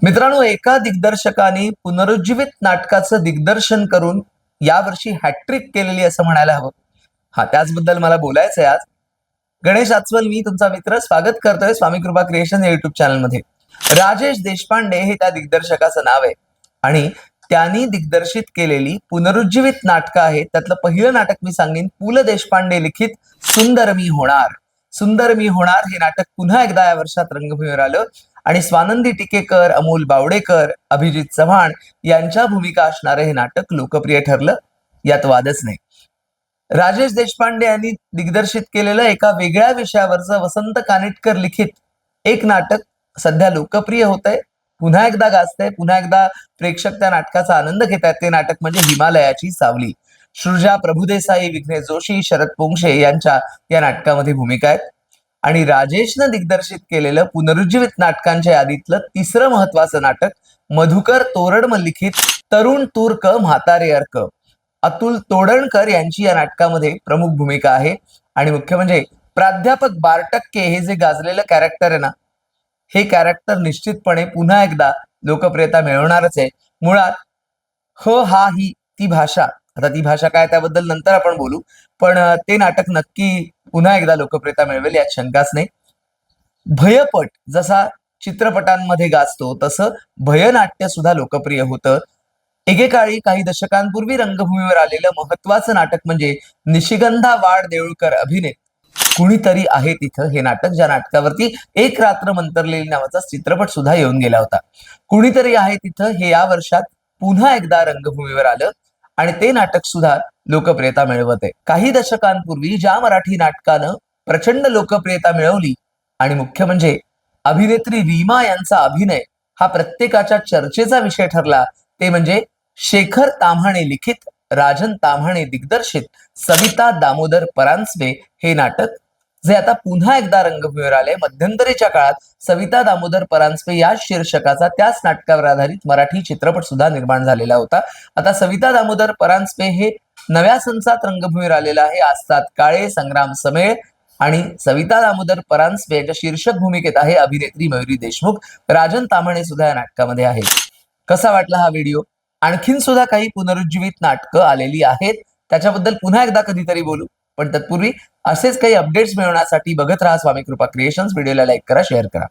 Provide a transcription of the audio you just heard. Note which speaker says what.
Speaker 1: मित्रांनो, एका दिग्दर्शकाने पुनरुज्जीवित नाटकाचं दिग्दर्शन करून यावर्षी हॅट्रिक केलेली असं म्हणायला हवं. त्याचबद्दल मला बोलायचंय आज. गणेश आचवल मी तुमचा मित्र स्वागत करतोय स्वामी कृपा क्रिएशन या युट्यूब चॅनलमध्ये. राजेश देशपांडे हे त्या दिग्दर्शकाचं नाव आहे आणि त्यांनी दिग्दर्शित केलेली पुनरुज्जीवित नाटकं आहेत. त्यातलं पहिलं नाटक मी सांगेन, पु ल देशपांडे लिखित सुंदर मी होणार. सुंदर मी होणार हे नाटक पुन्हा एकदा या वर्षात रंगभूमीवर आलं आणि स्वानंदी टिकेकर, अमोल बावडेकर, अभिजित चव्हाण यांच्या भूमिका असणारं हे नाटक लोकप्रिय ठरलं, यात वादच नाही. राजेश देशपांडे यांनी दिग्दर्शित केलेलं एका वेगळ्या विषयावरचं वसंत कानेटकर लिखित एक नाटक सध्या लोकप्रिय होत आहे, पुन्हा एकदा गाजतंय, पुन्हा एकदा प्रेक्षक त्या नाटकाचा आनंद घेत आहेत. ते नाटक म्हणजे हिमालयाची सावली. सृजा प्रभुदेसाई, विघ्नेश जोशी, शरद पोंक्षे यांच्या या नाटकामध्ये भूमिका आहेत. आणि राजेशनं दिग्दर्शित केलेलं पुनरुज्जीवित नाटकांच्या यादीतलं तिसरं महत्वाचं नाटक मधुकर तोरडमल लिखित तरुण तूर्क म्हातारे अर्क. अतुल तोडणकर यांची या नाटकामध्ये प्रमुख भूमिका आहे. आणि मुख्य म्हणजे प्राध्यापक बारटक्के हे जे गाजलेलं कॅरेक्टर आहे ना, हे कॅरेक्टर निश्चितपणे पुन्हा एकदा लोकप्रियता मिळवणारच आहे. मुळात ह हा ही ती भाषा, आता ती भाषा काय त्याबद्दल नंतर आपण बोलू, पण ते नाटक नक्की पुन्हा एकदा लोकप्रियता मिळवेल यात शंकाच नाही. भयपट जसा चित्रपटांमध्ये गाजतो तसं भयनाट्य सुद्धा लोकप्रिय होतं. एकेकाळी काही दशकांपूर्वी रंगभूमीवर आलेलं महत्वाचं नाटक म्हणजे निशिगंधा वाड देऊळकर अभिनेत कुणीतरी आहे तिथं हे नाटक, ज्या नाटकावरती एक रात्र मंतरलेली नावाचा चित्रपट सुद्धा येऊन गेला होता. कुणीतरी आहे तिथं हे या वर्षात पुन्हा एकदा रंगभूमीवर आलं आणि ते नाटक सुद्धा लोकप्रियता मिळवत आहे. काही दशकांपूर्वी ज्या मराठी नाटकानं प्रचंड लोकप्रियता मिळवली आणि मुख्य म्हणजे अभिनेत्री रीमा यांचा अभिनय हा प्रत्येकाच्या चर्चेचा विषय ठरला, ते म्हणजे शेखर ताम्हाणे लिखित, राजन ताम्हाणे दिग्दर्शित सविता दामोदर परांजपे हे नाटक, जे आता पुन्हा एकदा रंगभूमीवर आले. मध्यंतरीच्या काळात सविता दामोदर परांजपे या शीर्षकाचा त्याच नाटकावर आधारित मराठी चित्रपट सुद्धा निर्माण झालेला होता. आता सविता दामोदर परांजपे हे नव्या संचात रंगभूमीवर आलेला आहे. आस्ताद काळे, संग्राम समेळ आणि सविता दामोदर परांजपे यांच्या शीर्षक भूमिकेत आहे अभिनेत्री मयुरी देशमुख. राजन ताम्हाणे सुद्धा या नाटकामध्ये आहे. कसा वाटला हा व्हिडिओ? आणखीन सुद्धा काही पुनरुज्जीवित नाटकं आलेली आहेत, त्याच्याबद्दल पुन्हा एकदा कधीतरी बोलू. पण तत्पूर्वी असेच काही अपडेट्स मिळवण्यासाठी बघत राहा स्वामी कृपा क्रिएशन्स. व्हिडिओला लाईक करा, शेअर करा.